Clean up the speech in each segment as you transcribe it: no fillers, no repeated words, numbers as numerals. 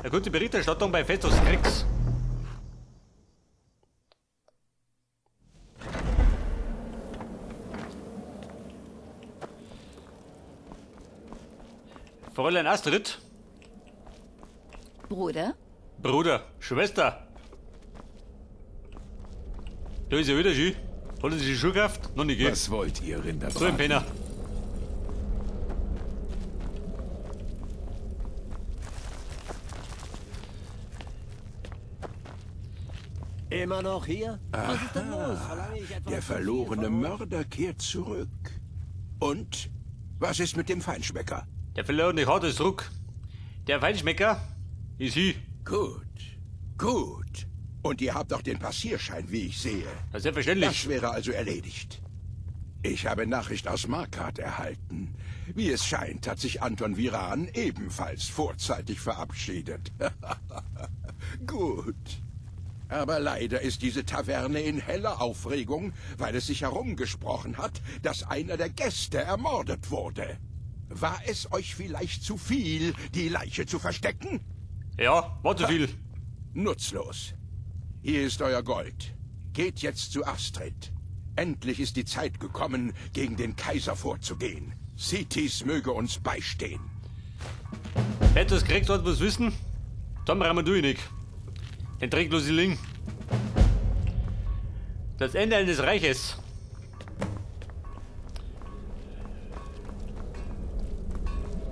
Eine gute Berichterstattung bei Festus Kriegs. Fräulein Astrid? Bruder? Bruder, Schwester. Da ist ja wieder schön. Hat er sich die Schuhe gekauft? Noch nicht, gell? Was wollt ihr, So ein Rinderbraten? Penner. Immer noch hier? Was ist denn los? Verlange ich etwa Der zu viel verlorene von uns? Mörder kehrt zurück. Und? Was ist mit dem Feinschmecker? Der verlorene hat es Druck. Der Feinschmecker ist hier. Gut, gut. Und ihr habt auch den Passierschein, wie ich sehe. Das ist selbstverständlich. Das wäre also erledigt. Ich habe Nachricht aus Markart erhalten. Wie es scheint, hat sich Anton Viran ebenfalls vorzeitig verabschiedet. Gut. Aber leider ist diese Taverne in heller Aufregung, weil es sich herumgesprochen hat, dass einer der Gäste ermordet wurde. War es euch vielleicht zu viel, die Leiche zu verstecken? Ja, war zu viel. Nutzlos. Hier ist euer Gold. Geht jetzt zu Astrid. Endlich ist die Zeit gekommen, gegen den Kaiser vorzugehen. Sitis möge uns beistehen. Festus Kriegs hat was wissen. Dann brauchen wir durch nicht. Den träglosen Ling. Das Ende eines Reiches.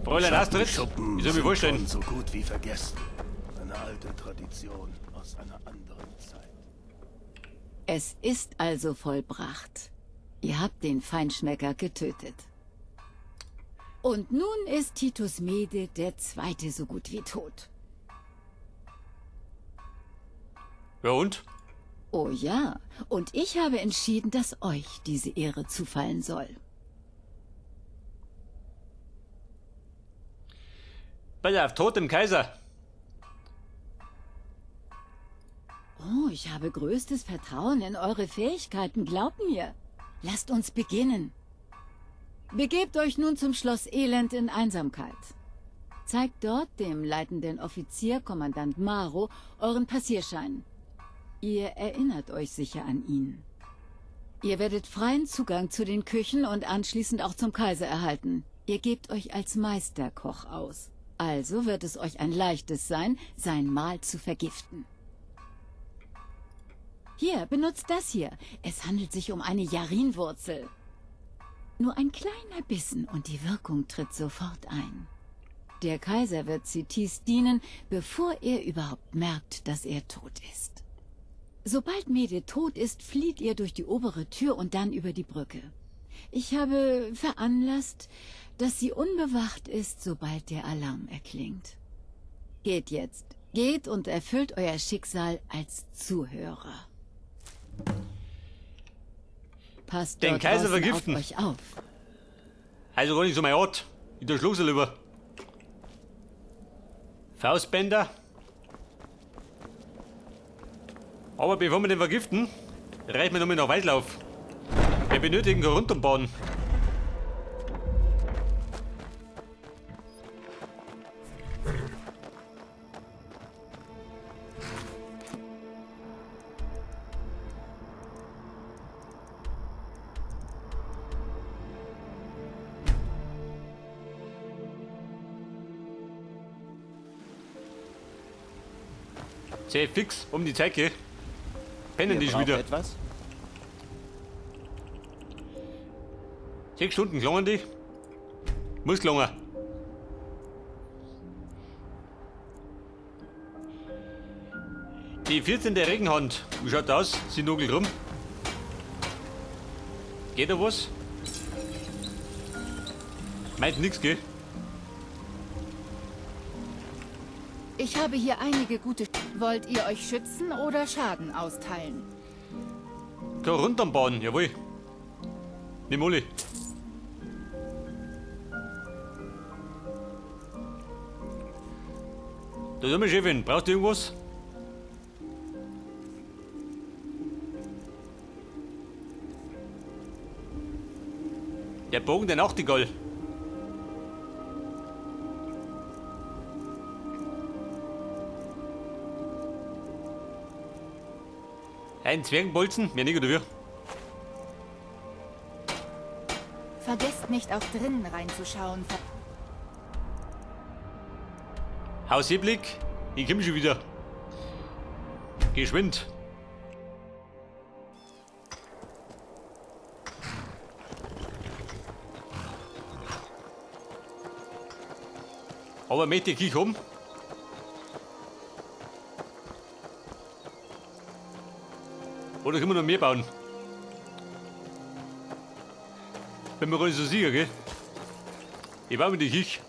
Fräulein Astrid, Schuppen wie soll ich mir vorstellen? so gut wie vergessen. Eine alte Tradition aus einer anderen Zeit. Es ist also vollbracht. Ihr habt den Feinschmecker getötet. Und nun ist Titus Mede der Zweite so gut wie tot. Ja und? Oh ja, und ich habe entschieden, dass euch diese Ehre zufallen soll. Pass auf, Tod dem Kaiser. Oh, ich habe größtes Vertrauen in eure Fähigkeiten, glaubt mir. Lasst uns beginnen. Begebt euch nun zum Schloss Elend in Einsamkeit. Zeigt dort dem leitenden Offizier, Kommandant Maro, euren Passierschein. Ihr erinnert euch sicher an ihn. Ihr werdet freien Zugang zu den Küchen und anschließend auch zum Kaiser erhalten. Ihr gebt euch als Meisterkoch aus. Also wird es euch ein leichtes sein, sein Mahl zu vergiften. Hier, benutzt das hier. Es handelt sich um eine Jarinwurzel. Nur ein kleiner Bissen und die Wirkung tritt sofort ein. Der Kaiser wird Sitis dienen, bevor er überhaupt merkt, dass er tot ist. Sobald Mede tot ist, flieht ihr durch die obere Tür und dann über die Brücke. Ich habe veranlasst, dass sie unbewacht ist, sobald der Alarm erklingt. Geht jetzt. Geht und erfüllt euer Schicksal als Zuhörer. Passt Den dort Kaiser draußen vergiften. auf euch auf. Also gar nicht so mein Art. Ich der Schlussel lieber. Faustbänder. Aber bevor wir den vergiften, reichen wir nochmal nach Waldlauf. Wir benötigen eine Rundumbahn. Sehr fix um die Zeit, gell? Pennen die Ihr schon braucht wieder. etwas? 6 Stunden klangen die? Muss klangen. Die 14. Regenhand, wie schaut aus? Sie nugelt rum. Geht da was? Meint nix, gell? Ich habe hier einige gute... Wollt ihr euch schützen oder Schaden austeilen? Da runterm Bauen, jawohl. Nimm alle. Da sind wir, Chefin. Brauchst du irgendwas? Der Bogen der Nachtigall. Ein Zwergenbolzen, mehr nicht oder wie? Vergesst nicht, auch drinnen reinzuschauen. Hausblick, ich komm schon wieder. Geschwind. Aber möchte ich um? Oder können wir noch mehr bauen? Bin mir gar nicht so sicher, gell? Ich baue mir die Kirche.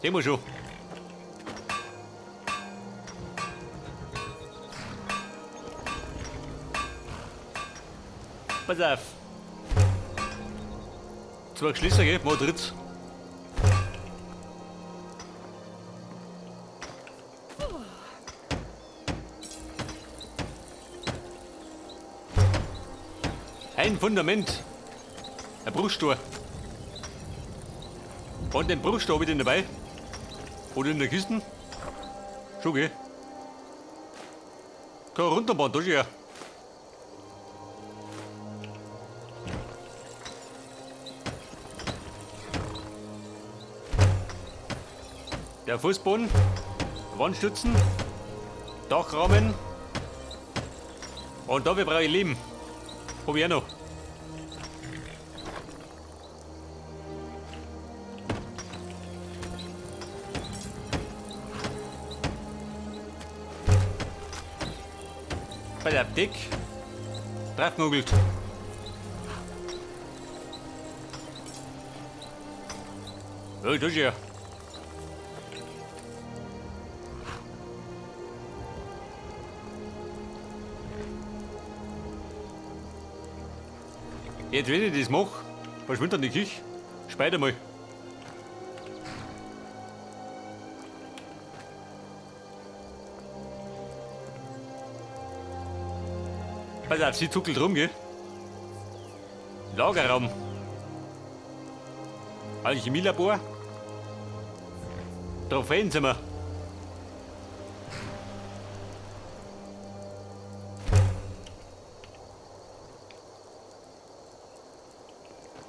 Sehen wir schon. Pass auf. 2 Schlösser, gell? Mal dritt. Ein Fundament. Ein Bruchstor. Und den Bruchstor habe ich den dabei. Oder in der Kiste. Schon, gell? Kann runterbauen, da schon ja. Der Fußboden, Wandstützen, Dachrahmen und dafür brauche ich Lehm. Hab ich auch noch. Bei der Deck draufgemogelt. Ja, das ist ja. Jetzt, wenn ich das mache, verschwindet dann die Küche. Speit einmal. Pass auf, sie zuckelt rum, gell? Lagerraum. Alchemielabor. Trophäenzimmer.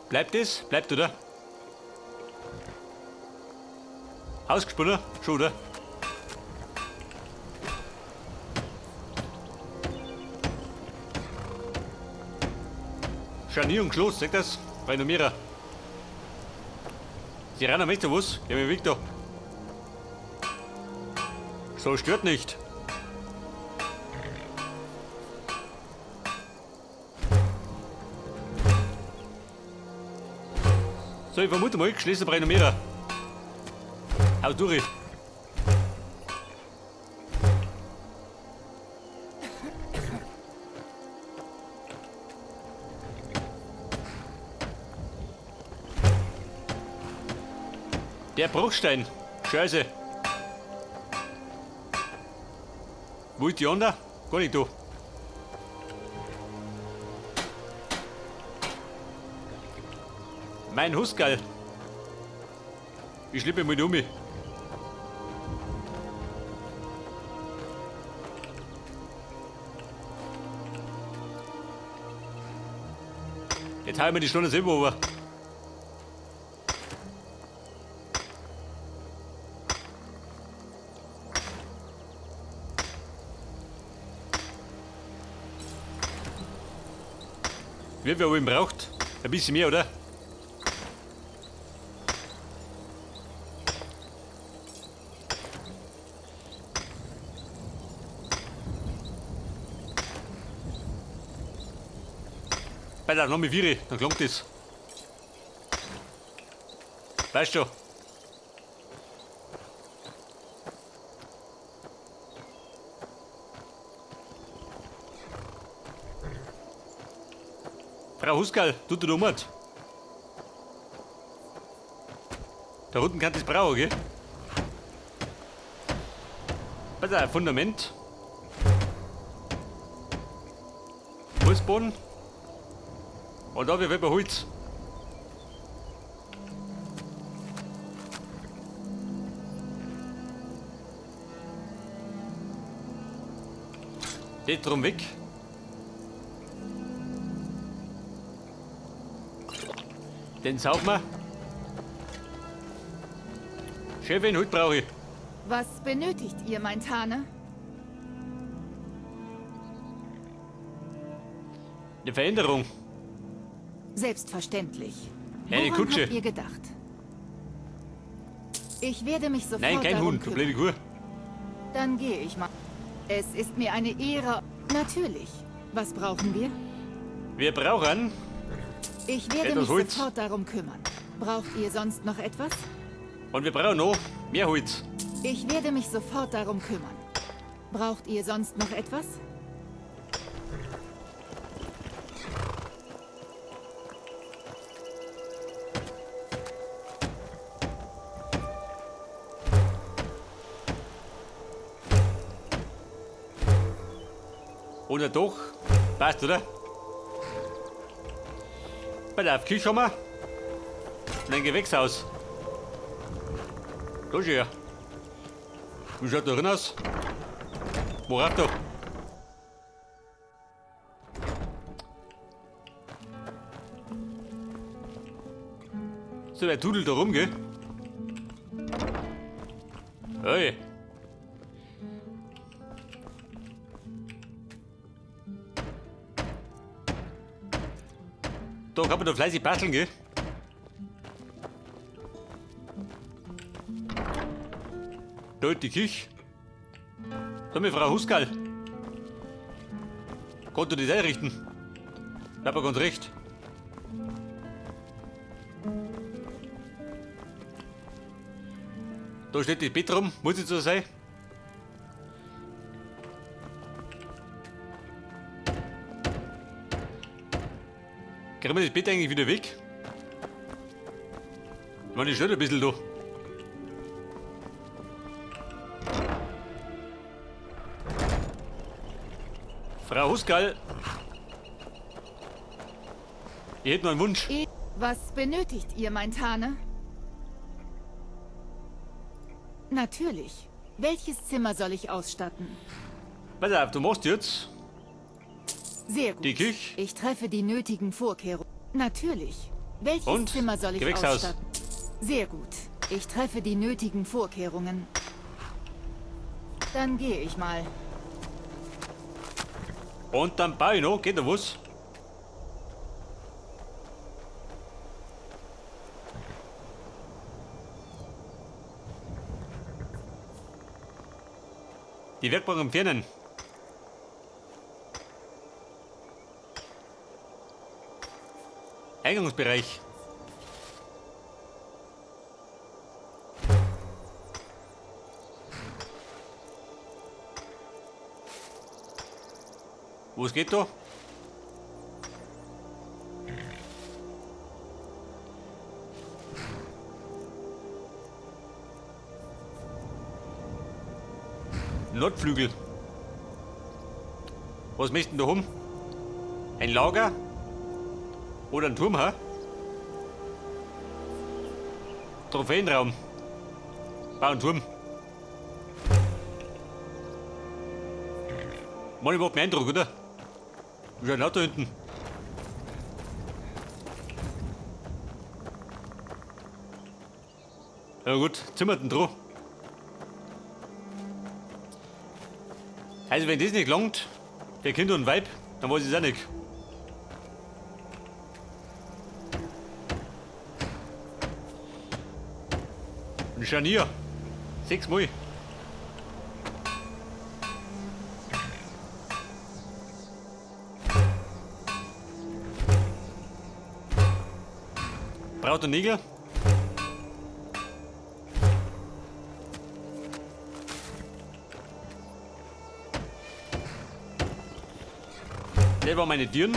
Bleibt es? Bleibt, oder? Ausgesponnen? Schon, oder? Scharnier und Kloß, seht das? Renomierer. Sie rennen weg, was? Ja, mir weg da. So stört nicht. So, ich vermute mal, geschlossen bei Renomierer. Hau durch. Der Bruchstein. Scheiße. Wo ist die andere? Gar nicht da. Mein Huskerl. Ich schleppe mal um. Jetzt hau ich mir die Stunde selber over. Wie viel ihn braucht? Ein bisschen mehr, oder? Bei der Nummer 4, dann klingt das. Weißt du? Frau Huskerl, tut du umhat. Da unten kann das brauchen, gell? Pass auf, Fundament. Fußboden. Und da wird Holz. Das drum weg. Den saugen wir. Chefin, Hut brauche ich. Was benötigt ihr, mein Tane? Eine Veränderung. Selbstverständlich. Eine Woran Kutsche. habt ihr gedacht? Ich werde mich sofort Nein, kein darum Hund, du kümmern. blöde Kuh. Dann gehe ich mal. Es ist mir eine Ehre. Natürlich. Was brauchen wir? Wir brauchen Ich werde Etwas mich Holz. sofort darum kümmern. Braucht ihr sonst noch etwas? und wir brauchen noch mehr Holz. Ich werde mich sofort darum kümmern. Braucht ihr sonst noch etwas? Und ein Dach. Passt, oder? Bei der Küche haben wir. Und ein Gewächshaus. Da schön. Wie schaut da drin aus? Worauf da? So, wer tudelt da rum, gell? Hey. Da kann man da fleißig basteln, gell? Da ist die Küche. Da mit Frau Huskerl. Konntest du das einrichten? Da hat man ganz recht. Da steht das Bett rum, muss es so sein? Kriegen wir das Bett eigentlich wieder weg? Man ist schon ein bisschen da. Frau Huskerl. Ich hätte noch einen Wunsch. Was benötigt ihr, mein Tane? Natürlich. Welches Zimmer soll ich ausstatten? Pass auf, du machst jetzt Sehr gut. die Küche Ich treffe die nötigen Vorkehrungen. Natürlich. Welches Und Zimmer soll ich Gewächshaus. ausstatten? Sehr gut. Ich treffe die nötigen Vorkehrungen. Dann gehe ich mal. und dann baue ich noch. Geht da was? Die Werkbank entfernen. Eingangsbereich. Was geht da? Nordflügel. Was möchten da haben? Ein Lager? Oder ein Turm, ha? Trophäenraum. Bau einen Turm. Mann, ich macht mir Eindruck, oder? Wie schaut das da hinten? Ja gut, zimmert den dran. Also wenn das nicht langt, der Kind und Weib, dann weiß ich es auch nicht. Ein Scharnier. 6 Mal. Braucht ein Nägel. Das waren meine Türen.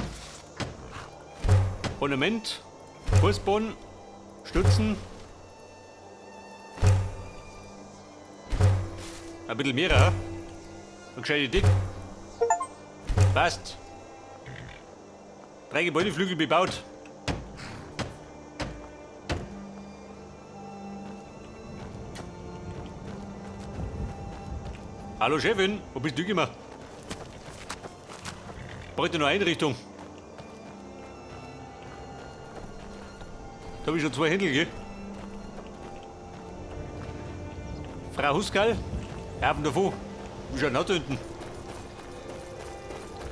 Ornament, Fußboden, Stützen. Ein bisschen mehr, ja? Und gescheite Dick. Passt. 3 Gebäudeflügel bebaut. Hallo Chefin, wo bist du gemacht? Bräuchte noch Einrichtung. Da habe ich schon 2 Händel, gell? Frau Huskerl, haben davon. Wie schaut das da unten?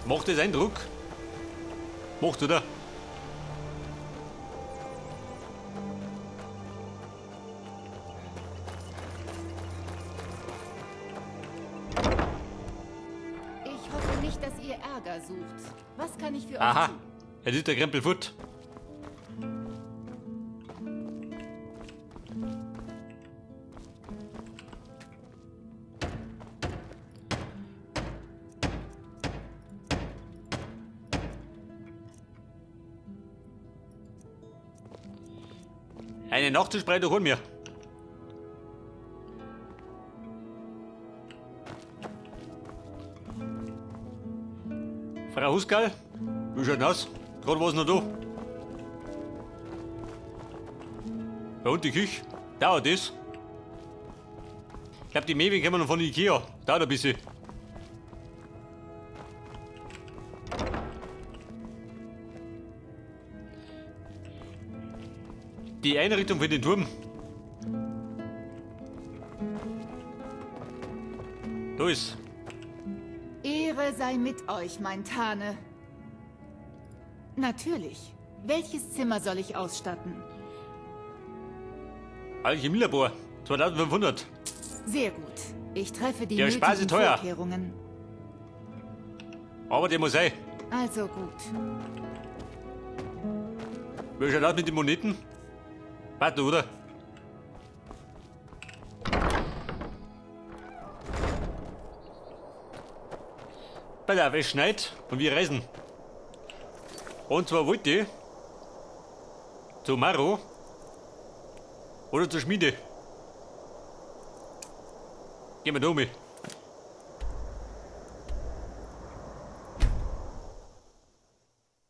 Macht das Eindruck? Macht, oder? Ich hoffe nicht, dass ihr Ärger sucht. Was kann ich für Aha, euch tun? er ist der Krempel fort. Eine Nachtischbreite holen wir. Frau Huskerl, wie schaut denn aus? Gerade was noch da? Ja, und die Küche? Dauert das? Ich glaube, die Mehlwegen kommen noch von Ikea. Dauert ein bisschen. Die Einrichtung für den Turm. Da ist. Ehre sei mit euch, mein Tane. Natürlich. Welches Zimmer soll ich ausstatten? Alchemielabor. 2500. Sehr gut. Ich treffe die Der Spaß nötigen ist teuer. Vorkehrungen. Aber der muss sein. Also gut. Wie schaut aus mit den Moneten? Warte, oder? Bei der es schneit und wir reisen. Und zwar wollte ich zu Maro oder zur Schmiede. Gehen wir da um.